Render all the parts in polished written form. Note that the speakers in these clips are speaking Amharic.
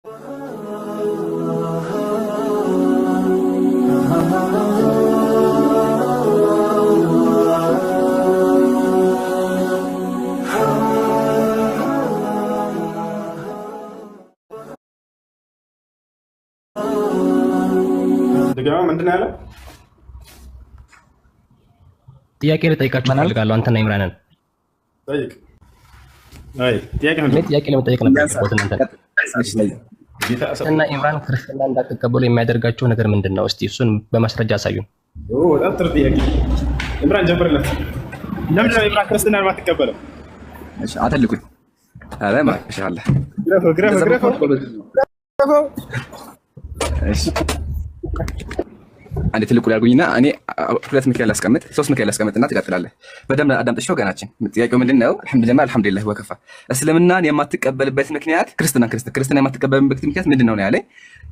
ድጋሚ ምንድን ያለው ጥያቄ ልጠይቃችሁ እፈልጋለሁ። አንተና ኢምራንን ጠይቅ። አይ ጥያቄ ለመጠየቅ ነበር። እና ኢምራን ክርስትና እንዳትቀበሉ የሚያደርጋቸው ነገር ምንድን ነው? እስቲ እሱን በማስረጃ አሳዩን። በጣም ጥሩ ጥያቄ። ኢምራን ጀምርለት። ለምንድን ነው ኢምራን ክርስትና የማትቀበለው? እሺ አተልኩኝ። አረ ማሻአላህ ግረፈው። እሺ አንዴ ትልቁ ያልኩኝና እኔ ሁለት ምክንያት ላስቀምጥ፣ ሶስት ምክንያት ላስቀምጥና ትቀጥላለህ። በደንብ አዳምጥሽ ወገናችን። ጥያቄው ምንድነው? አልሐምዱሊላህ ወከፋ። እስልምናን የማትቀበልበት ምክንያት ክርስትና የማትቀበልበት ምክንያት ምንድነው ነው ያለኝ።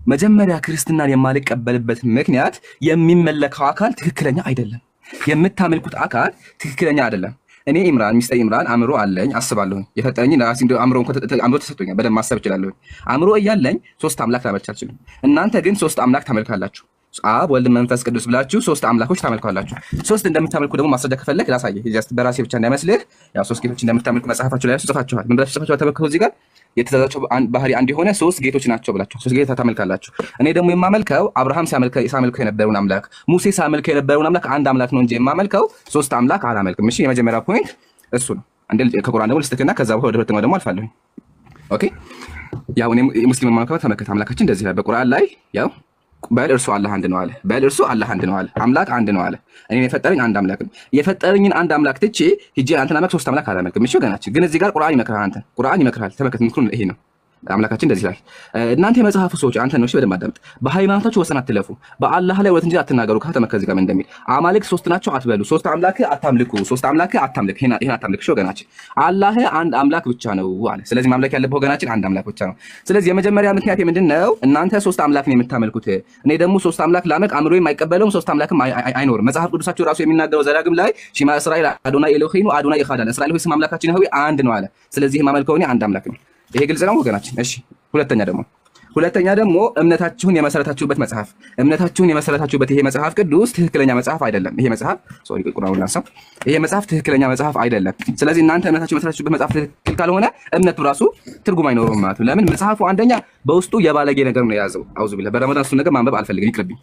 መጀመሪያ ክርስትናን የማልቀበልበት ምክንያት የሚመለከው አካል ትክክለኛ አይደለም፣ የምታመልኩት አካል ትክክለኛ አይደለም። እኔ ኢምራን ሚስተር ኢምራን አእምሮ አለኝ፣ አስባለሁ። የፈጠረኝ ራሴ እንደው አእምሮ ተሰጥቶኛል፣ በደንብ ማሰብ እችላለሁ። አእምሮ እያለኝ ሶስት አምላክ ላመልክ አልችልም። እናንተ ግን ሶስት አምላክ ታመልካላችሁ። አብ ወልድ መንፈስ ቅዱስ ብላችሁ ሶስት አምላኮች ታመልካላችሁ። ሶስት እንደምታመልኩ ደግሞ ማስረጃ ከፈለክ ላሳየህ። ጀስት በራሴ ብቻ እንዳይመስልህ፣ ያው ሶስት ጌቶች እንደምታመልኩ መጽሐፋችሁ ላይ ጽፋችኋል። ምን ብላችሁ ጽፋችኋል? ተመልከቱ እዚህ ጋር የተዛዛቸው ባህሪ አንድ የሆነ ሶስት ጌቶች ናቸው ብላችሁ ሶስት ጌታ ታመልካላችሁ። እኔ ደግሞ የማመልከው አብርሃም ሲያመልከው የነበረውን አምላክ፣ ሙሴ ሲያመልከው የነበረውን አምላክ አንድ አምላክ ነው እንጂ የማመልከው ሶስት አምላክ አላመልክም። እሺ የመጀመሪያው ፖይንት እሱ ነው። አንዴ ከቁርአን ደግሞ ልስትክና ከዛ በኋላ ወደ ሁለተኛው ደግሞ አልፋለሁ። ኦኬ ያው እኔ ሙስሊም ማመልከው ተመከተ አምላካችን እንደዚህ ላይ በቁርአን ላይ ያው በል እርሱ አላህ አንድ ነው አለ። በል እርሱ አላህ አንድ ነው አለ። አምላክ አንድ ነው አለ። እኔ የፈጠረኝ አንድ አምላክ ነው። የፈጠረኝን አንድ አምላክ ትቼ ሂጄ አንተና አምላክ ሶስት አምላክ አላመልክም። እሺ ወገናችን፣ ግን እዚህ ጋር ቁርአን ይመክራል። አንተ ቁርአን ይመክራል። ተመከተ ምክሩን ይሄ ነው። አምላካችን እንደዚህ ይላል። እናንተ የመጽሐፉ ሰዎች አንተ ነው። እሺ በደንብ አዳምጥ። በሃይማኖታችሁ ወሰን አትለፉ፣ በአላህ ላይ ወለት እንጂ አትናገሩ። ከተመከተ እዚህ ጋር እንደሚል አማልክት ሶስት ናቸው አትበሉ፣ ሶስት አምላክ አታምልኩ፣ ሶስት አምላክ አታምልክ፣ ይሄን አታምልክ። እሺ ወገናችን፣ አላህ አንድ አምላክ ብቻ ነው አለ። ስለዚህ ማምለክ ያለበት ወገናችን አንድ አምላክ ብቻ ነው። ስለዚህ የመጀመሪያ ምክንያት ምንድነው? እናንተ ሶስት አምላክ ነው የምታመልኩት። እኔ ደግሞ ሶስት አምላክ ላመልክ አእምሮዬም አይቀበለውም፣ ሶስት አምላክም አይኖርም። መጽሐፍ ቅዱሳችሁ ራሱ የሚናገረው ዘዳግም ላይ ሺማ እስራኤል አዶናይ ኤሎሄኑ አዶናይ ኢኻድ፣ እስራኤል ሆይ ስም አምላካችን ሆይ አንድ ነው አለ። ስለዚህ የማመልከው እኔ አንድ አምላክ ነው። ይሄ ግልጽ ነው ወገናችን። እሺ ሁለተኛ ደግሞ እምነታችሁን የመሰረታችሁበት ይሄ መጽሐፍ ቅዱስ ትክክለኛ መጽሐፍ አይደለም። ይሄ መጽሐፍ ቁርአኑን አንሳው፣ ይሄ መጽሐፍ ትክክለኛ መጽሐፍ አይደለም። ስለዚህ እናንተ እምነታችሁን የመሰረታችሁበት መጽሐፍ ትክክል ካልሆነ እምነቱ ራሱ ትርጉም አይኖረውም ማለት ነው። ለምን? መጽሐፉ አንደኛ በውስጡ የባለጌ ነገር ነው የያዘው። አውዙ ቢላህ በረመዳን እሱ ነገር ማንበብ አልፈልግም፣ ይቅርብኝ።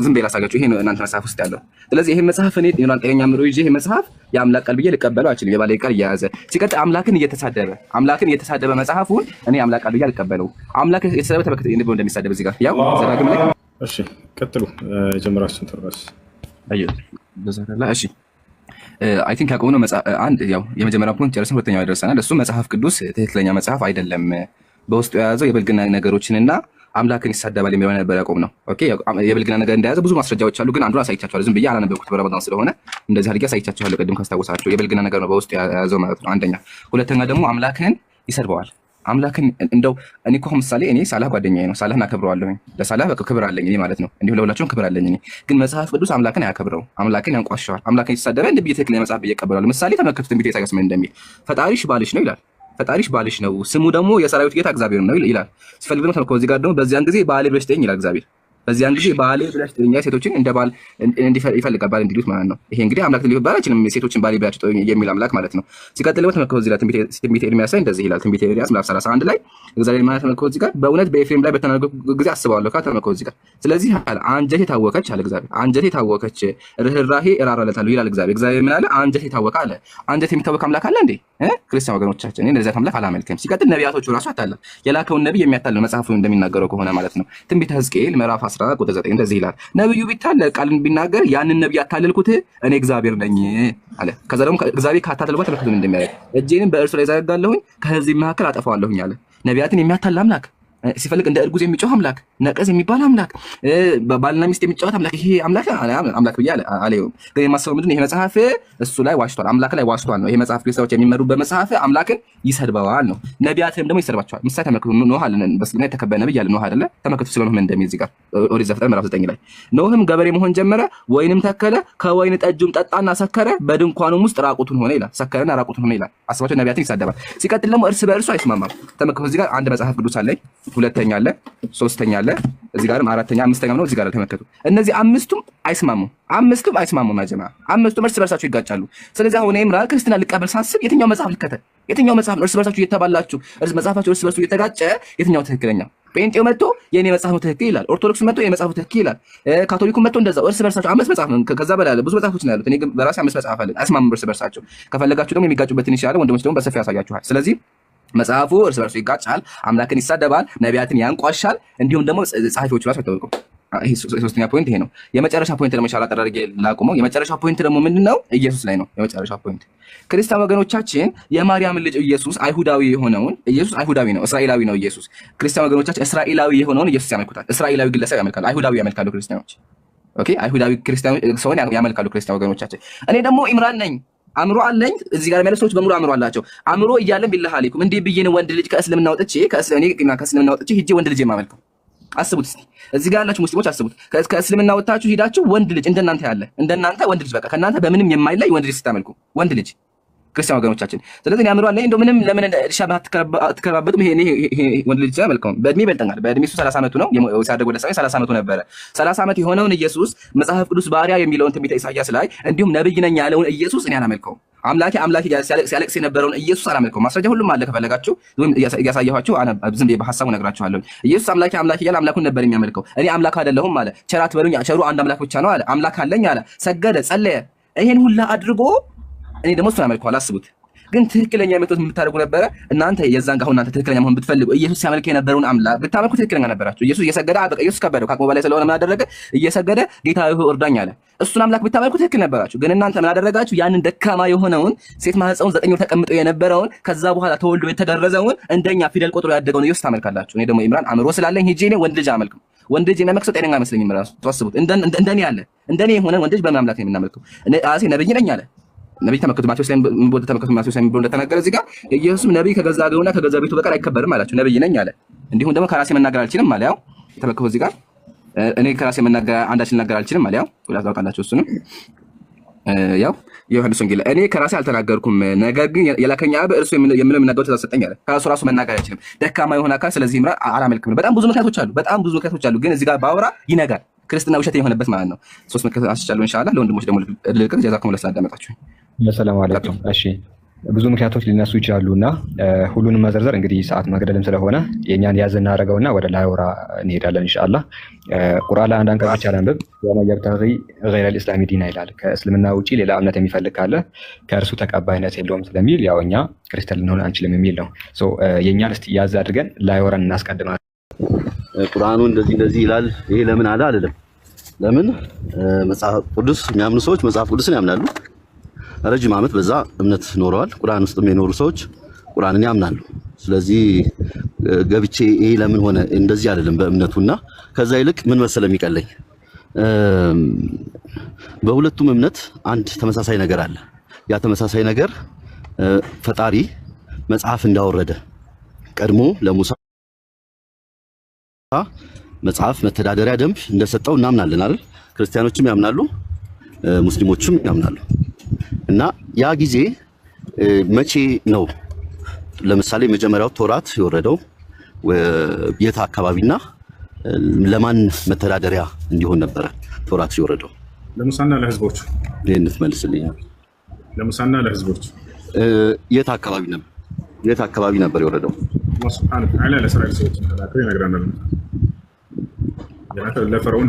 ዝም ብዬ ላሳጋችሁ። ይሄ ነው እናንተ መጽሐፍ ውስጥ ያለው። ስለዚህ ይሄ መጽሐፍ እኔ ጤነኛ አእምሮ ይዤ ይሄ መጽሐፍ የአምላክ ቃል ብዬ ልቀበለው አልችልም። የባለጌ ቃል እየያዘ ሲቀጥል አምላክን እየተሳደበ መጽሐፉን እኔ አምላክ ቃል ብዬ አልቀበለው። አምላክ የተሰበተ ተመክተ እንደሚሳደብ እዚህ ጋር ያው ዘዳግም ላይ። እሺ ቀጥሉ። ጀምራችን ተርባስ አየሁ በዛላ። እሺ አይ ቲንክ ያቆመው አንድ ያው የመጀመሪያው ፖይንት ጨርሰን ሁለተኛው ያደርሰናል። እሱ መጽሐፍ ቅዱስ ትክክለኛ መጽሐፍ አይደለም፣ በውስጡ የያዘው የብልግና ነገሮችንና አምላክን ይሳደባል የሚለው ነበር ያቆምነው። ኦኬ የብልግና ነገር እንደያዘ ብዙ ማስረጃዎች አሉ፣ ግን አንዱን አሳይቻችኋለሁ። ዝም ብዬ አላነበብኩት በረመዳን ስለሆነ እንደዚህ አድርጌ አሳይቻችኋለሁ። ቅድም ካስታወሳችሁ የብልግና ነገር ነው በውስጡ የያዘው ማለት ነው። አንደኛ። ሁለተኛ ደግሞ አምላክን ይሰድበዋል። አምላክን እንደው እኔ እኮ ምሳሌ እኔ ሳላህ ጓደኛዬ ነው፣ ሳላህን አከብረዋለሁኝ። ለሳላህ በቃ ክብር አለኝ እኔ ማለት ነው። እንዲሁ ለሁላችሁም ክብር አለኝ እኔ። ግን መጽሐፍ ቅዱስ አምላክን አያከብረው፣ አምላክን ያንቋሸዋል። አምላክን ይሳደባል። እንደ ትክክለኛ መጽሐፍ እየቀበላል። ምሳሌ ተመልከቱ። ትንቢተ ኢሳይያስ ምን እንደሚል ፈጣሪሽ ባልሽ ነው ይላል። ፈጣሪሽ ባልሽ ነው፣ ስሙ ደግሞ የሰራዊት ጌታ እግዚአብሔር ነው ይላል። ሲፈልግ ደግሞ ተመልከቱ። እዚህ ጋር ደግሞ በዚያን ጊዜ ባሌ ብለሽ ተይኝ ይላል እግዚአብሔር። በዚያን ጊዜ ባሌ ብለሽ ተይኝ፣ ሴቶችን እንደ ባል ይፈልጋል ባል እንዲሉት ማለት ነው። ይሄ እንግዲህ አምላክ ሊባል አይችልም፣ ሴቶችን ባሌ ብላችሁ ተይኝ የሚል አምላክ ማለት ነው። ሲቀጥል ደግሞ ተመልከቱ እዚህ ላይ ትንቢተ ኤርምያስ ላይ እንደዚህ ይላል። ትንቢተ ኤርምያስ ምዕራፍ 31 ላይ እግዚአብሔር ማለት ተመልከቱ እዚህ ጋር በእውነት በኤፍሬም ላይ በተናገርኩ ጊዜ አስባለሁ ካለ ተመልከቱ እዚህ ጋር። ስለዚህ አንጀቴ ታወከች አለ እግዚአብሔር። አንጀቴ ታወከች ርህራሄ እራራለታለሁ ይላል እግዚአብሔር። እግዚአብሔር ምን አለ? አንጀቴ ታወከ አለ። አንጀት የሚታወክ አምላክ አለ እንዴ? ክርስቲያን ወገኖቻችን እኔ እንደዚህ አምላክ አላመልክም። ሲቀጥል ነቢያቶቹ ራሱ አታለ የላከውን ነብይ የሚያታልል መጽሐፉ እንደሚናገረው ከሆነ ማለት ነው። ትንቢተ ሕዝቅኤል ምዕራፍ 10 ቁጥር 9 እንደዚህ ይላል። ነብዩ ቢታለል ቃልን ቢናገር ያንን ነብይ ያታለልኩት እኔ እግዚአብሔር ነኝ አለ። ከዛ ደግሞ እግዚአብሔር ካታለልኩት ተመልከቱ እንደሚያደርግ እጄንም በእርሱ ላይ ዘረጋለሁኝ ከሕዝብ መካከል አጠፋዋለሁኝ አለ። ነቢያትን የሚያታልል አምላክ፣ ሲፈልግ እንደ እርጉዝ የሚጮህ አምላክ፣ ነቀዝ የሚባል አምላክ፣ ባልና ሚስት የሚጫወት አምላክ፣ ይሄ አምላክ ብዬ አለውም። ግን የማስበው ምንድን ነው? ይሄ መጽሐፍ እሱ ላይ ዋሽቷል፣ አምላክ ላይ ዋሽቷል ነው። ይሄ መጽሐፍ ክርስቲያኖች የሚመሩበት መጽሐፍ አምላክን ይሰድበዋል ነው። ነቢያትም ደግሞ ይሰድባቸዋል። ምሳሌ ተመልከቱ። ኖህ አለ በስልምና የተከበረ ነብይ አለ ኖህ አይደለ? ተመልከቱ ስለ ኖህ ምን እንደሚል እዚህ ጋር ኦሪት ዘፍጥረት ምዕራፍ 9 ላይ ኖህም ገበሬ መሆን ጀመረ፣ ወይንም ተከለ፣ ከወይን ጠጁም ጠጣና ሰከረ፣ በድንኳኑም ውስጥ ራቁቱን ሆነ ይላል። ሰከረና ራቁቱን ሆነ ይላል። አስባቸው ነቢያትን ይሳደባል። ሲቀጥል ደግሞ እርስ በእርሱ አይስማማም። ተመልከቱ እዚህ ጋር አንድ መጽሐፍ ቅዱስ አለኝ ሁለተኛ አለ፣ ሶስተኛ አለ፣ እዚህ ጋርም አራተኛ፣ አምስተኛ ነው። እዚህ ጋር ተመልከቱ። እነዚህ አምስቱም አይስማሙም። ማጀማ አምስቱም እርስ በርሳቸው ይጋጫሉ። ስለዚህ አሁን ኢምራን ክርስትና ልቀበል ሳስብ የትኛው መጽሐፍ ልከተል? የትኛው መጽሐፍ እርስ በርሳችሁ እየተባላችሁ መጽሐፋችሁ እርስ በርሱ እየተጋጨ የትኛው ትክክለኛ? ጴንጤው መጥቶ የኔ መጽሐፍ ነው ትክክል ይላል። ኦርቶዶክስ መጥቶ የኔ መጽሐፍ ነው ትክክል ይላል። ካቶሊኩ መጥቶ እንደዛው እርስ በርሳቸው አምስት መጽሐፍ ነው፣ ከዛ በላይ ብዙ መጽሐፎች ነው ያሉት። እኔ ግን በራሴ አምስት መጽሐፍ አለ። አይስማሙም እርስ በርሳቸው። ከፈለጋችሁ ደግሞ የሚጋጩበትን ይችላል። ወንድሞች ደግሞ በሰፊው ያሳያችኋል። ስለዚህ መጽሐፉ እርስ በርሱ ይጋጫል፣ አምላክን ይሳደባል፣ ነቢያትን ያንቋሻል፣ እንዲሁም ደግሞ ጸሐፊዎቹ ራሱ አይታወቁም። ይሄ ሶስተኛ ፖይንት ይሄ ነው። የመጨረሻ ፖይንት ደግሞ ኢንሻአላህ ተደረገ ላቁመው። የመጨረሻ ፖይንት ደግሞ ምንድነው? ኢየሱስ ላይ ነው የመጨረሻ ፖይንት። ክርስቲያን ወገኖቻችን የማርያምን ልጅ ኢየሱስ አይሁዳዊ የሆነውን ኢየሱስ አይሁዳዊ ነው፣ እስራኤላዊ ነው ኢየሱስ። ክርስቲያን ወገኖቻችን እስራኤላዊ የሆነውን ኢየሱስ ያመልኩታል። እስራኤላዊ ግለሰብ ያመልካሉ፣ አይሁዳዊ ያመልካሉ ክርስቲያኖች። ኦኬ፣ አይሁዳዊ ክርስቲያን ሰውን ያመልካሉ ክርስቲያን ወገኖቻችን። እኔ ደግሞ ኢምራን ነኝ፣ አእምሮ አለኝ። እዚህ ጋር ያሉ ሰዎች በሙሉ አእምሮ አላቸው። አእምሮ እያለን ቢላህ አለይኩም እንዴ ብዬ ወንድ ልጅ ከእስልምና ወጥቼ ሂጄ ወንድ ልጅ የማመልከው? አስቡት እስቲ፣ እዚህ ጋር ያላችሁ ሙስሊሞች አስቡት። ከእስልምና ወጣችሁ ሂዳችሁ ወንድ ልጅ እንደናንተ ወንድ ልጅ በቃ ከእናንተ በምንም የማይለይ ወንድ ልጅ ስታመልኩ ወንድ ልጅ ክርስቲያን ወገኖቻችን። ስለዚህ አእምሮ አለኝ እንደው ምንም ለምን ሻባ አትከራበቱም? ይሄ ወንድ ልጅ ያመልከው በእድሜ ይበልጠኛል። በእድሜ እሱ 30 ዓመቱ ነው ሲያደግ ወደ ሰማይ 30 ዓመቱ ነበረ። 30 ዓመት የሆነውን ኢየሱስ መጽሐፍ ቅዱስ ባሪያ የሚለውን ትንቢተ ኢሳይያስ ላይ እንዲሁም ነብይ ነኝ ያለውን ኢየሱስ እኔ አላመልከውም። አምላኬ ሲያለቅስ የነበረውን ኢየሱስ አላመልከውም። ማስረጃ ሁሉም አለ፣ ከፈለጋችሁ ወይም እያሳየኋችሁ ዝም ብዬ በሐሳቡ እነግራችኋለሁ። ኢየሱስ አምላኬ እያለ አምላኩን ነበር የሚያመልከው። እኔ አምላክ አይደለሁም አለ። ቸር አትበሉኝ፣ ቸሩ አንድ አምላክ ብቻ ነው አለ። አምላክ አለኝ አለ። ሰገደ፣ ጸለየ። ይሄን ሁላ አድርጎ እኔ ደግሞ እሱን አመልከዋለሁ። አስቡት ግን ትክክለኛ የመጡት የምታደርጉ ነበረ እናንተ። የዛን ጋር እናንተ ትክክለኛ መሆን ብትፈልጉ ኢየሱስ ሲያመልክ የነበረውን አምላክ ብታመልኩ ትክክለኛ ነበራችሁ። ኢየሱስ እየሰገደ በቃ ኢየሱስ ከበደው ከአቅሙ በላይ ስለሆነ ምን አደረገ? እየሰገደ ጌታ ሆይ እርዳኝ አለ። እሱን አምላክ ብታመልኩ ትክክል ነበራችሁ። ግን እናንተ ምን አደረጋችሁ? ያንን ደካማ የሆነውን ሴት ማህፀኑን 9 ወር ተቀምጦ የነበረውን ከዛ በኋላ ተወልዶ የተገረዘውን እንደኛ ፊደል ቆጥሮ ያደገውን ኢየሱስ ታመልካላችሁ። እኔ ደግሞ ኢምራን አእምሮ ስላለኝ ሂጄ እኔ ወንድ ልጅ አመልክም። ወንድ ልጅ የሚያመልክ ሰው ጤነኛ አይመስለኝም። ራሱ ተወስቡት። እንደኔ የሆነ ወንድ ልጅ በምን አምላክ ነው የምናመልከው? እኔ ራሴ ነብይ ነኝ አለ ነብይ። ተመልከቱ ማቴዎስ ላይ ማቴዎስ ላይ እንደተናገረ እዚህ ጋር ኢየሱስ ነብይ ከገዛ ሀገሩና ከገዛ ቤቱ በቀር አይከበርም አላቸው። ነብይ ነኝ አለ። እንዲሁም ደግሞ ከራሴ መናገር አልችልም አለ። ያው ተመልከቱ እዚህ ጋር እኔ ከራሴ መናገር አንዳች ልናገር አልችልም አለ። ያው ሁላችሁ ታውቃላችሁ እሱንም። ያው የዮሐንስ ወንጌል እኔ ከራሴ አልተናገርኩም፣ ነገር ግን የላከኝ አብ እርሱ የምለው የሚናገረው ትእዛዝ ሰጠኝ አለ። ከራሱ ራሱ መናገር አይችልም፣ ደካማ የሆነ አካል። ስለዚህ ኢምራን አላመልክም። በጣም ብዙ ምክንያቶች አሉ፣ ግን እዚህ ጋር ባወራ ይነጋል። ክርስትና ውሸት የሆነበት ማለት ነው። 3 ምክንያት አስቻለሁ። ኢንሻአላህ ለወንድሞች ደግሞ ልልቀቅ። ጀዛኩም ለስላዳመጣችሁ። ሰላም አለይኩም። እሺ ብዙ ምክንያቶች ሊነሱ ይችላሉና ሁሉንም መዘርዘር እንግዲህ ሰዓት መግደልም ስለሆነ የኛን ያዝ እናደርገውና ወደ ላይወራ እንሄዳለን ኢንሻአላህ። ቁርአን ላይ አንድ አንቀጽ ብቻ ላንብብ። ወማ ይብተጊ ገይረ الاسلام ዲና ይላል። ከእስልምና ውጪ ሌላ እምነት የሚፈልግ ካለ ከእርሱ ተቀባይነት የለውም ስለሚል ያው እኛ ክርስቲያን ልንሆን አንችልም የሚል ነው። የኛን እስቲ ያዝ አድርገን ላይወራን እናስቀድማለን። ቁርአኑ እንደዚህ ይላል። ይሄ ለምን አለ አይደለም። ለምን መጽሐፍ ቅዱስ የሚያምኑ ሰዎች መጽሐፍ ቅዱስን ያምናሉ። ረጅም ዓመት በዛ እምነት ኖረዋል። ቁርአን ውስጥም የኖሩ ሰዎች ቁርአንን ያምናሉ። ስለዚህ ገብቼ ይሄ ለምን ሆነ እንደዚህ አይደለም በእምነቱና ከዛ ይልቅ ምን መሰለ የሚቀለኝ በሁለቱም እምነት አንድ ተመሳሳይ ነገር አለ። ያ ተመሳሳይ ነገር ፈጣሪ መጽሐፍ እንዳወረደ ቀድሞ ለሙሳ መጽሐፍ መተዳደሪያ ደንብ እንደሰጠው እናምናለን አይደል? ክርስቲያኖችም ያምናሉ፣ ሙስሊሞችም ያምናሉ። እና ያ ጊዜ መቼ ነው? ለምሳሌ መጀመሪያው ቶራት የወረደው የት አካባቢና ለማን መተዳደሪያ እንዲሆን ነበረ ቶራት የወረደው? ለሙሳና ለህዝቦቹ። ይሄን ትመልስልኝ። ለሙሳና ለህዝቦቹ የት አካባቢ ነበር የወረደው? አላህ ሱብሓነሁ ወተዓላ ለእስራኤል ሰዎች ተላከው ይነግራናል። ለፈርዖን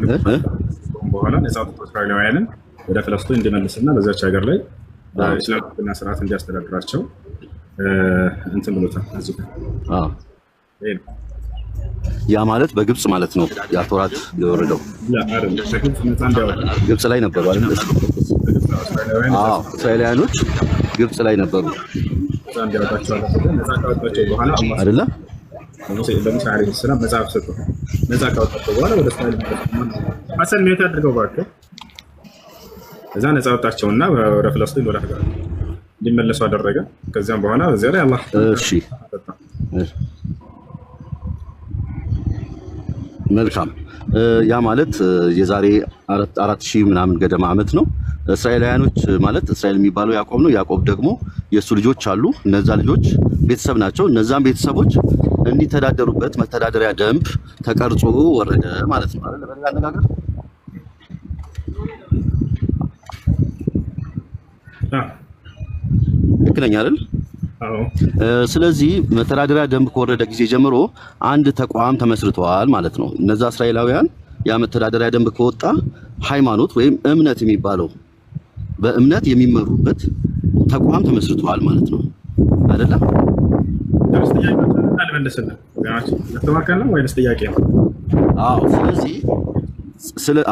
በኋላ ነፃ እስራኤላውያንን ወደ ፍልስጤም እንዲመልስና በዛች ሀገር ላይ በእስላምና ስርዓት እንዲያስተዳድራቸው እንትን ብሎታል። ያ ማለት በግብጽ ማለት ነው። ያ ቶራት የወረደው ግብጽ ላይ ነበሩ አይደል? እስራኤላውያኖች ግብጽ ላይ ነበሩ አይደለ? ለሙሳ ዓለይሂ ሰላም መጽሐፍ ሰጠው። ነፃ ካወጣቸው በኋላ ወደ እስራኤል ሐሰን ነው ያደርገው ባከ እዛ ነፃ ወጣቸውና ወደ ፍልስጤም ወደ ሀገር እንዲመለሱ አደረገ። ከዚያም በኋላ እዚያ ላይ አላህ እሺ መልካም። ያ ማለት የዛሬ 4000 ምናምን ገደማ ዓመት ነው። እስራኤላውያኖች ማለት እስራኤል የሚባለው ያዕቆብ ነው። ያዕቆብ ደግሞ የሱ ልጆች አሉ። እነዛ ልጆች ቤተሰብ ናቸው። እነዛም ቤተሰቦች እንዲተዳደሩበት መተዳደሪያ ደንብ ተቀርጾ ወረደ ማለት ነው አይደል? በሌላ አነጋገር ልክ ነኝ አይደል? ስለዚህ መተዳደሪያ ደንብ ከወረደ ጊዜ ጀምሮ አንድ ተቋም ተመስርቷል ማለት ነው። እነዛ እስራኤላውያን ያ መተዳደሪያ ደንብ ከወጣ ሃይማኖት ወይም እምነት የሚባለው በእምነት የሚመሩበት ተቋም ተመስርቷል ማለት ነው አይደለም? ስለዚህ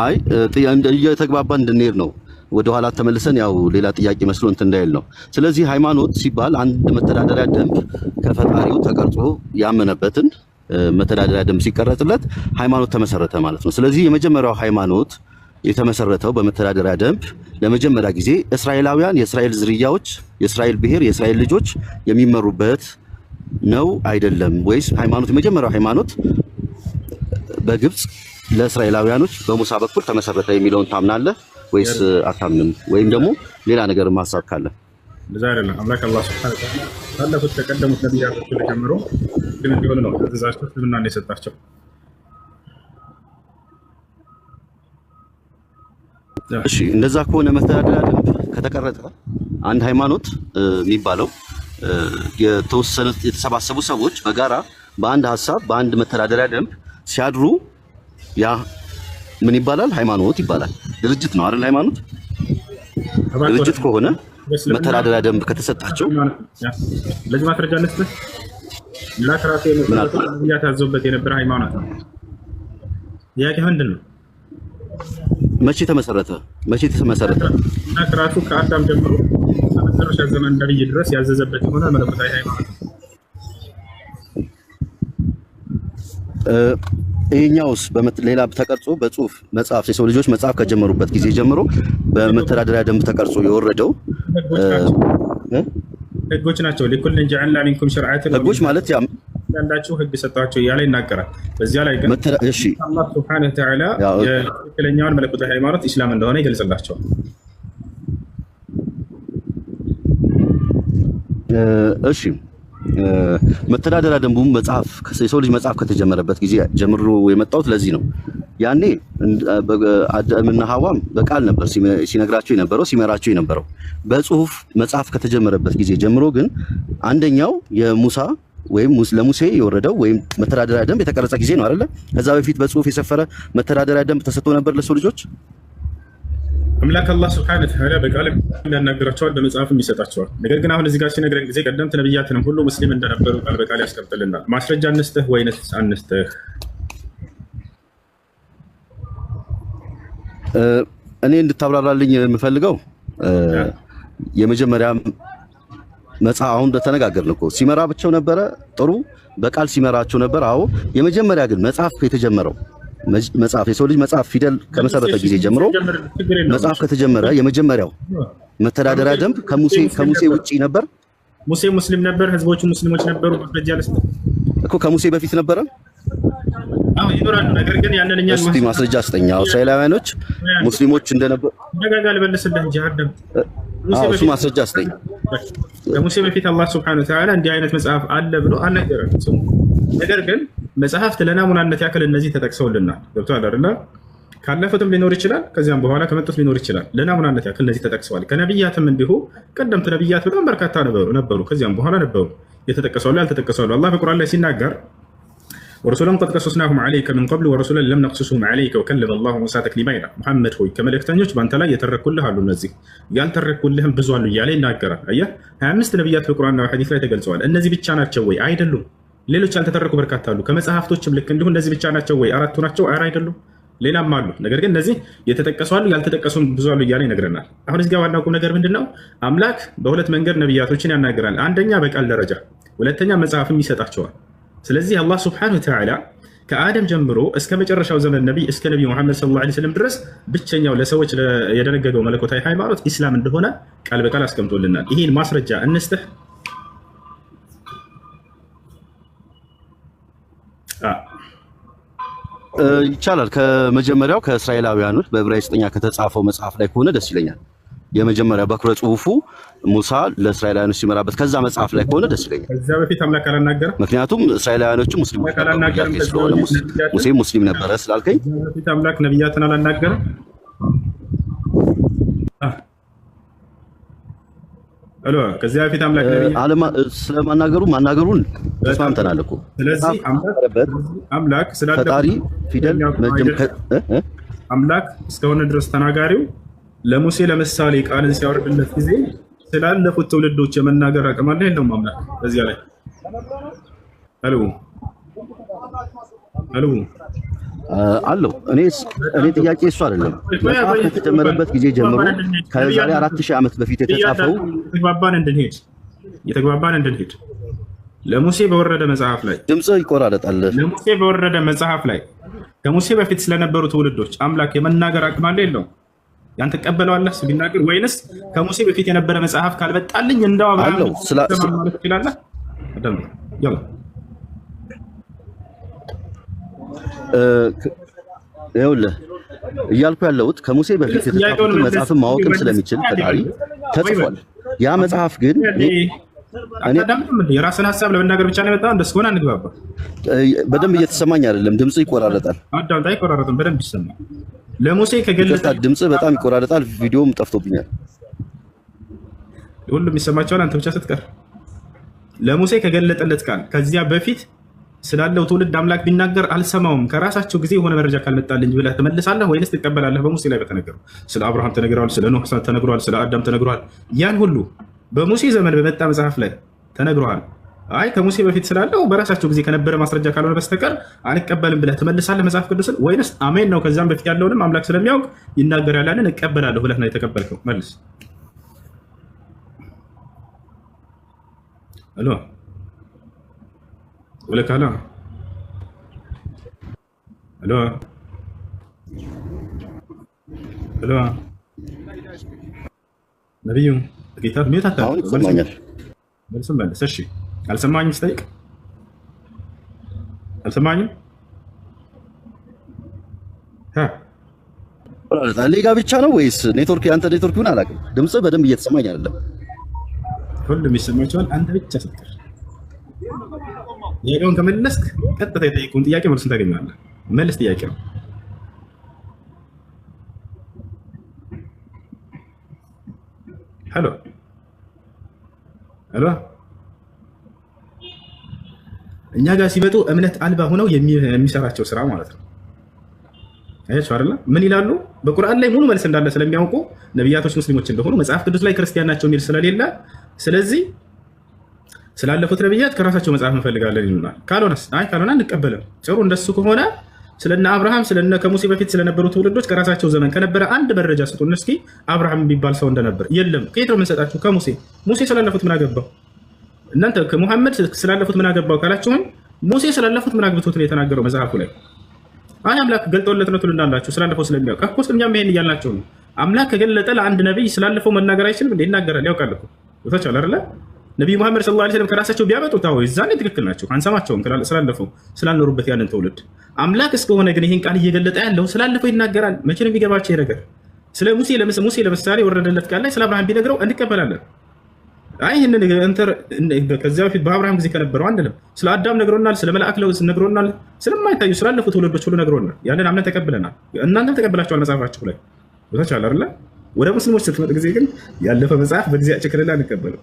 እየተግባባን እንድንሄድ ነው። ወደ ኋላ ተመልሰን ያው ሌላ ጥያቄ መስሎ እንትን እንዳይል ነው። ስለዚህ ሃይማኖት ሲባል አንድ መተዳደሪያ ደንብ ከፈጣሪው ተቀርጾ ያመነበትን መተዳደሪያ ደንብ ሲቀረጽለት ሃይማኖት ተመሰረተ ማለት ነው። ስለዚህ የመጀመሪያው ሃይማኖት የተመሰረተው በመተዳደሪያ ደንብ ለመጀመሪያ ጊዜ እስራኤላውያን የእስራኤል ዝርያዎች የእስራኤል ብሔር የእስራኤል ልጆች የሚመሩበት ነው አይደለም? ወይስ ሃይማኖት የመጀመሪያው ሃይማኖት በግብጽ ለእስራኤላውያኖች በሙሳ በኩል ተመሰረተ የሚለውን ታምናለህ ወይስ አታምንም? ወይም ደግሞ ሌላ ነገር ማሳብ ካለ እንደዛ አይደለም። አምላክ አላህ Subhanahu Wa Ta'ala ካለፉት ተቀደሙት ነቢያቶች ጀምሮ ግን እንዲሆን ነው ትእዛዛቸው እስልምና እንደሰጣቸው። እሺ እንደዛ ከሆነ መተዳደሪያ ደንብ ከተቀረጸ አንድ ሃይማኖት የሚባለው የተወሰኑ የተሰባሰቡ ሰዎች በጋራ በአንድ ሐሳብ በአንድ መተዳደሪያ ደንብ ሲያድሩ ያ ምን ይባላል? ሃይማኖት ይባላል። ድርጅት ነው አይደል? ሃይማኖት ድርጅት ከሆነ መተዳደሪያ ደንብ ከተሰጣቸው ለዚህ ማስረጃ ልስጥህ። ለክራቴ ነው ታዘውበት የነበረ ሃይማኖት ነው። ጥያቄ ምንድን ነው? መቼ ተመሰረተ? መቼ ተመሰረተ? ለክራቱ ከአዳም ጀምሮ መጨረሻ ዘመን ነብይ ድረስ ያዘዘበት የሆነ መለኮታዊ ሃይማኖት ነው። ይሄኛውስ ሌላ ተቀርጾ በጽሁፍ መጽሐፍ የሰው ልጆች መጽሐፍ ከጀመሩበት ጊዜ ጀምሮ በመተዳደሪያ ደንብ ተቀርጾ የወረደው ህጎች ናቸው። ለኩልን ጀዐልና ሚንኩም ሸርዐተን ህጎች ማለት ያላችሁ ህግ ሰጣቸው እያለ ይናገራል። በዚያ ላይ ግን እሺ አላህ Subhanahu Wa Ta'ala የትክክለኛውን መለኮታዊ ሃይማኖት ኢስላም እንደሆነ ይገልጽላቸዋል። እሺ መተዳደሪያ ደንቡም መጽሐፍ የሰው ልጅ መጽሐፍ ከተጀመረበት ጊዜ ጀምሮ የመጣው ለዚህ ነው። ያኔ አዳምና ሐዋም በቃል ነበር ሲነግራቸው የነበረው ሲመራቸው የነበረው። በጽሁፍ መጽሐፍ ከተጀመረበት ጊዜ ጀምሮ ግን አንደኛው የሙሳ ወይም ለሙሴ የወረደው ወይም መተዳደሪያ ደንብ የተቀረጸ ጊዜ ነው አይደለ? ከዛ በፊት በጽሁፍ የሰፈረ መተዳደሪያ ደንብ ተሰጥቶ ነበር ለሰው ልጆች። አምላክ አላህ Subhanahu Wa Ta'ala በቃል ያናገራቸዋል፣ በመጽሐፍም ይሰጣቸዋል። ነገር ግን አሁን እዚህ ጋር ሲነግረን ጊዜ ቀደምት ነብያትንም ሁሉ ሙስሊም እንደነበሩ ቃል በቃል ያስቀምጥልናል። ማስረጃ እንስጥህ ወይንስ አንስጥህ? እኔ እንድታብራራልኝ የምፈልገው የመጀመሪያ መጽሐፍ አሁን እንደተነጋገርን እኮ ሲመራቸው ነበረ። ጥሩ በቃል ሲመራቸው ነበር። አዎ የመጀመሪያ ግን መጽሐፍ የተጀመረው መጽሐፍ የሰው ልጅ መጽሐፍ ፊደል ከመሰረተ ጊዜ ጀምሮ መጽሐፍ ከተጀመረ የመጀመሪያው መተዳደሪያ ደንብ ከሙሴ ውጪ ነበር። ሙሴ ሙስሊም ነበር፣ ህዝቦቹ ሙስሊሞች ነበሩ። ማስረጃ ልስጥ እኮ ከሙሴ በፊት ነበረ። አዎ ይኖራሉ። ነገር ግን ያንን እኛ እስቲ ማስረጃ አስጠኛው እስራኤላውያኖች ሙስሊሞች እንደነበሩ ደጋጋል በልስልህ እንጂ አደም እሱ ማስረጃ አስጠኝ። ከሙሴ በፊት አላህ Subhanahu Wa Ta'ala እንዲህ አይነት መጽሐፍ አለ ብሎ አልነገረም። ነገር ግን መጽሐፍት ለናሙናነት ያክል እነዚህ ተጠቅሰውልናል። ገብቶሃል አይደል? ካለፉትም ሊኖር ይችላል፣ ከዚያም በኋላ ከመጡት ሊኖር ይችላል። ለናሙናነት ያክል እነዚህ ተጠቅሰዋል። ከነብያትም እንዲሁ ቀደምት ነብያት በጣም በርካታ ነበሩ፣ ከዚያም በኋላ ነበሩ። የተጠቀሰው ያልተጠቀሰው አላህ በቁርአን ላይ ሲናገር ወረሱላን ቀድ ቀሰስናሁም ዐለይከ ሚን ቀብል ወረሱላን ለም ነቅሱስሁም ዐለይከ ወከለመ አላሁ ሙሳ ተክሊማ ይላል። መሐመድ ሆይ ከመልእክተኞች በአንተ ላይ የተረኩልህ አሉ፣ እነዚህ ያልተረኩልህም ብዙ አሉ እያለ ይናገራል። አየህ 25 ነብያት በቁርአንና በሐዲስ ላይ ተገልጸዋል። እነዚህ ብቻ ናቸው ወይ? አይደሉም። ሌሎች ያልተተረኩ በርካታ አሉ። ከመጽሐፍቶችም ልክ እንዲሁ እነዚህ ብቻ ናቸው ወይ? አራቱ ናቸው? ኧረ አይደሉም፣ ሌላም አሉ። ነገር ግን እነዚህ የተጠቀሱ አሉ፣ ያልተጠቀሱም ብዙ አሉ እያለ ይነግረናል። አሁን እዚህ ጋር ዋናው ቁም ነገር ምንድነው? አምላክ በሁለት መንገድ ነብያቶችን ያናግራል። አንደኛ በቃል ደረጃ፣ ሁለተኛ መጽሐፍም ይሰጣቸዋል። ስለዚህ አላህ Subhanahu Wa Ta'ala ከአደም ጀምሮ እስከ መጨረሻው ዘመን ነብይ እስከ ነብዩ መሐመድ ሰለላሁ ዐለይሂ ወሰለም ድረስ ብቸኛው ለሰዎች የደነገገው መለኮታዊ ሃይማኖት ኢስላም እንደሆነ ቃል በቃል አስቀምጦልናል። ይሄን ማስረጃ እንስጥህ። ይቻላል። ከመጀመሪያው ከእስራኤላውያኖች በዕብራይስጥኛ ከተጻፈው መጽሐፍ ላይ ከሆነ ደስ ይለኛል። የመጀመሪያ በኩረ ጽሁፉ ሙሳ ለእስራኤላውያኖች ሲመራበት ከዛ መጽሐፍ ላይ ከሆነ ደስ ይለኛል። ከዛ በፊት አምላክ አላናገረም። ምክንያቱም እስራኤላውያኖቹ ሙስሊሞች ስለሆነ ሙሴ ሙስሊም ነበረ ስላልከኝ ከዛ በፊት አምላክ ነብያትን አላናገረም። አሎ ከዚያ በፊት አምላክ ስለማናገሩ ማናገሩን ተስማምተናል እኮ። ስለዚህ አምላክ ፈጣሪ ፊደል አምላክ እስከሆነ ድረስ ተናጋሪው ለሙሴ ለምሳሌ ቃልን ሲያወርድለት ጊዜ ስላለፉት ትውልዶች የመናገር አቅም አለ የለውም? አምላክ በዚያ ላይ አሎ አለው። እኔ ጥያቄ እሱ አይደለም። መጽሐፍ ከተጀመረበት ጊዜ ጀምሮ ከዛሬ 4000 ዓመት በፊት የተጻፈው የተግባባን እንድንሄድ ለሙሴ በወረደ መጽሐፍ ላይ ድምጽ ይቆራረጣል። ለሙሴ በወረደ መጽሐፍ ላይ ከሙሴ በፊት ስለነበሩ ትውልዶች አምላክ የመናገር አቅም አለ የለውም? ያን ተቀበለዋለህ ቢናገር? ወይንስ ከሙሴ በፊት የነበረ መጽሐፍ ካልበጣልኝ እንደው አብርሃም ማለት ይችላልህ? ይኸውልህ እያልኩ ያለሁት ከሙሴ በፊት የተጻፈውን መጽሐፍን ማወቅም ስለሚችል ፈጣሪ ተጽፏል። ያ መጽሐፍ ግን የራስን ሀሳብ ለመናገር ብቻ ነው የመጣው። እንደሱ ሆነ አንግባባ። በደንብ እየተሰማኝ አይደለም። ድምጽ ይቆራረጣል። አዳምጣ። አይቆራረጥም፣ በደንብ ይሰማል። ለሙሴ ከገለጠ ድምጽ በጣም ይቆራረጣል። ቪዲዮም ጠፍቶብኛል። ሁሉም ይሰማቸዋል፣ አንተ ብቻ ስትቀር። ለሙሴ ከገለጠለት ቃል ከዚያ በፊት ስላለው ትውልድ አምላክ ቢናገር አልሰማውም፣ ከራሳቸው ጊዜ የሆነ መረጃ ካልመጣልኝ ብለህ ትመልሳለህ ወይንስ ትቀበላለህ? በሙሴ ላይ በተነገረው ስለ አብርሃም ተነግሯል፣ ስለ ኖህ ተነግሯል፣ ስለ አዳም ተነግሯል። ያን ሁሉ በሙሴ ዘመን በመጣ መጽሐፍ ላይ ተነግሯል። አይ ከሙሴ በፊት ስላለው በራሳቸው ጊዜ ከነበረ ማስረጃ ካልሆነ በስተቀር አልቀበልም ብለህ ትመልሳለህ መጽሐፍ ቅዱስን? ወይንስ አሜን ነው ከዛም በፊት ያለውንም አምላክ ስለሚያውቅ ይናገራል ያንን እቀበላለሁ ብለህ ነው የተቀበልከው? መልስ። አሎ ወለካላ አሎ አሎ ነብዩ ጌታ ምን ይሰማኛል? መልስም መልስ። እሺ አልሰማኝም ስጠይቅ አልሰማኝም። ሌጋ ብቻ ነው ወይስ ኔትወርክ? ያንተ ኔትወርክ ይሁን አላውቅም። ድምጽ በደንብ እየተሰማኝ አይደለም። ሁሉም ይሰማቸዋል፣ አንተ ብቻ ስትቀር። ጥያቄውን ከመለስክ ቀጥታ የጠየቁን ጥያቄ መልሱን ታገኛለህ። መልስ ጥያቄ ነው። ሄሎ ሄሎ እኛ ጋር ሲመጡ እምነት አልባ ሆነው የሚሰራቸው ስራ ማለት ነው። አያችሁ አይደል? ምን ይላሉ? በቁርአን ላይ ሙሉ መልስ እንዳለ ስለሚያውቁ ነቢያቶች ሙስሊሞች እንደሆኑ መጽሐፍ ቅዱስ ላይ ክርስቲያን ናቸው የሚል ስለሌለ፣ ስለዚህ ስላለፉት ነቢያት ከራሳቸው መጽሐፍ እንፈልጋለን ይሉናል። ካልሆነስ ካልሆነ አንቀበልም። ጥሩ እንደሱ ከሆነ ስለነ አብርሃም ስለነ ከሙሴ በፊት ስለነበሩ ትውልዶች ከራሳቸው ዘመን ከነበረ አንድ መረጃ ስጡን እስኪ። አብርሃም የሚባል ሰው እንደነበር የለም። ከየት ነው የምንሰጣችሁ? ከሙሴ። ሙሴ ስላለፉት ምን አገባው? እናንተ ከሙሐመድ ስላለፉት ምን አገባው ካላችሁን፣ ሙሴ ስላለፉት ምን አግብቶት ነው የተናገረው መጽሐፉ ላይ? አይ አምላክ ገልጦለት ነው ትሉናላችሁ፣ ስላለፈው ስለሚያውቅ እኮ። እኛም ይሄን እያልናቸው ነው። አምላክ ከገለጠ ለአንድ ነብይ ስላለፈው መናገር አይችልም እንዴ? ይናገራል፣ ያውቃል እኮ። ወታቻለ አይደለ? ነብዩ መሐመድ ሰለላሁ ዐለይሂ ወሰለም ከራሳቸው ቢያመጡት አዎ ይዛኔ ትክክል ናቸው። አንሰማቸውም ስላለፈው ስላልኖሩበት ያንን ትውልድ። አምላክ እስከሆነ ግን ይሄን ቃል እየገለጠ ያለው ስላለፈው ይናገራል። መቼ ነው የሚገባቸው ነገር? ስለ ሙሴ ለምሳሌ ወረደለት ቃል ላይ ስለ አብርሃም ቢነግረው እንቀበላለን። አይ ይሄንን ከዚያ በፊት በአብርሃም ጊዜ ከነበረው አንልም። ስለ አዳም ነግሮናል፣ ስለ መላእክ ነግሮናል፣ ስለማይታዩ ስላለፉ ትውልዶች ሁሉ ነግሮናል። ያንን አምነን ተቀብለናል። እናንተም ተቀብላችኋል መጽሐፋችሁ ላይ ወታቻለ አይደለ? ወደ ሙስሊሞች ስትመጡ ጊዜ ግን ያለፈ መጽሐፍ በጊዜያቸው ክልል አንቀበልም።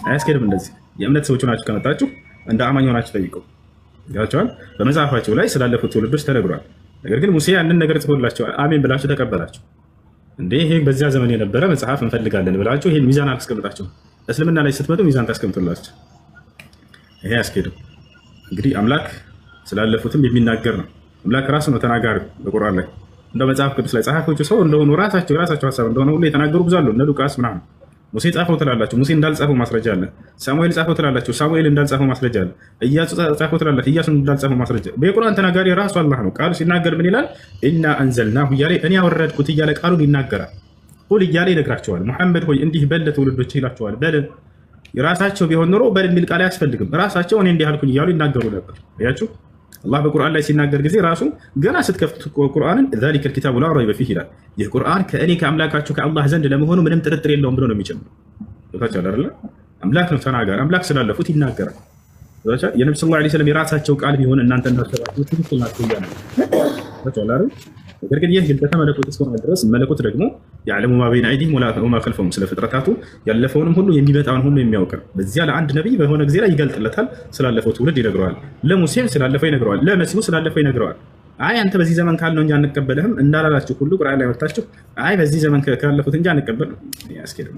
አያስኬድም። እንደዚህ የእምነት ሰዎች ሆናችሁ ከመጣችሁ እንደ አማኝ ሆናችሁ ጠይቀው ይላቸዋል። በመጽሐፋቸው ላይ ስላለፉት ትውልዶች ተነግሯል። ነገር ግን ሙሴ ያንን ነገር ጽፎላቸዋል። አሜን ብላችሁ ተቀበላችሁ እንዴ? ይሄ በዚያ ዘመን የነበረ መጽሐፍ እንፈልጋለን ብላችሁ ይሄን ሚዛን አላስቀምጣችሁ። እስልምና ላይ ስትመጡ ሚዛን ታስቀምጡላችሁ። ይሄ አያስኬድም። እንግዲህ አምላክ ስላለፉትም የሚናገር ነው። አምላክ ራሱ ነው ተናጋሪ። በቁርአን ላይ እንደ መጽሐፍ ቅዱስ ላይ ጸሐፊዎቹ ሰው እንደሆኑ ራሳቸው ሀሳብ እንደሆነ ሁሉ የተናገሩ ብዙ አሉ። እነ ሉቃስ ምናምን ሙሴ ጻፈው ትላላችሁ፣ ሙሴ እንዳልጻፈው ማስረጃ አለ። ሳሙኤል ጻፈው ትላላችሁ፣ ሳሙኤል እንዳልጻፈው ማስረጃ አለ። ኢያሱ ጻፈው ትላላችሁ፣ ኢያሱ እንዳልጻፈው ማስረጃ። በቁርአን ተናጋሪ ራሱ አላህ ነው። ቃሉ ሲናገር ምን ይላል? ኢና አንዘልናሁ እያለ እኔ ያወረድኩት እያለ ቃሉን ይናገራል። ሁል እያለ ይነግራቸዋል። ሙሐመድ ሆይ እንዲህ በል ለትውልዶች ይላቸዋል። በል የራሳቸው ቢሆን ኖሮ በል የሚል ቃል አያስፈልግም። ራሳቸው እኔ እንዲህ አልኩኝ እያሉ ይናገሩ ነበር። አያችሁ፣ አላህ በቁርአን ላይ ሲናገር ጊዜ ራሱ ገና ስትከፍቱ ቁርአንን ዛሊከል ኪታቡ ላ ረይበ ፊህ ይላል። ይህ ቁርአን ከእኔ ከአምላካችሁ ከአላህ ዘንድ ለመሆኑ ምንም ጥርጥር የለውም ብሎ ነው የሚጀምረው። ታቻለ አይደል? አምላክ ነው ተናጋሪ፣ አምላክ ስላለፉት ይናገራል። የነብዩ ሰለላሁ ዐለይሂ ወሰለም የራሳቸው ቃል ቢሆን እናንተ እንዳሰባችሁ ትክክል ናችሁ እያለ ታቻለ አይደል? ነገር ግን ይህ ግልበተ መለኮት እስከሆነ ድረስ መለኮት ደግሞ ያዕለሙ ማ በይነ አይዲሂም ወማ ኸልፈሁም ስለ ፍጥረታቱ ያለፈውንም ሁሉ የሚመጣውን ሁሉ የሚያውቅ ነው። በዚያ ለአንድ ነቢይ በሆነ ጊዜ ላይ ይገልጥለታል። ስላለፈው ትውልድ ይነግረዋል። ለሙሴም ስላለፈው ይነግረዋል። ለመሲሁ ስላለፈው ይነግረዋል። አይ አንተ በዚህ ዘመን ካልነው እንጂ አንቀበልህም እንዳላላችሁ ሁሉ ቁርአን ላይ ወጣችሁ አይ በዚህ ዘመን ካለፉት እንጂ አንቀበል ያስኬድም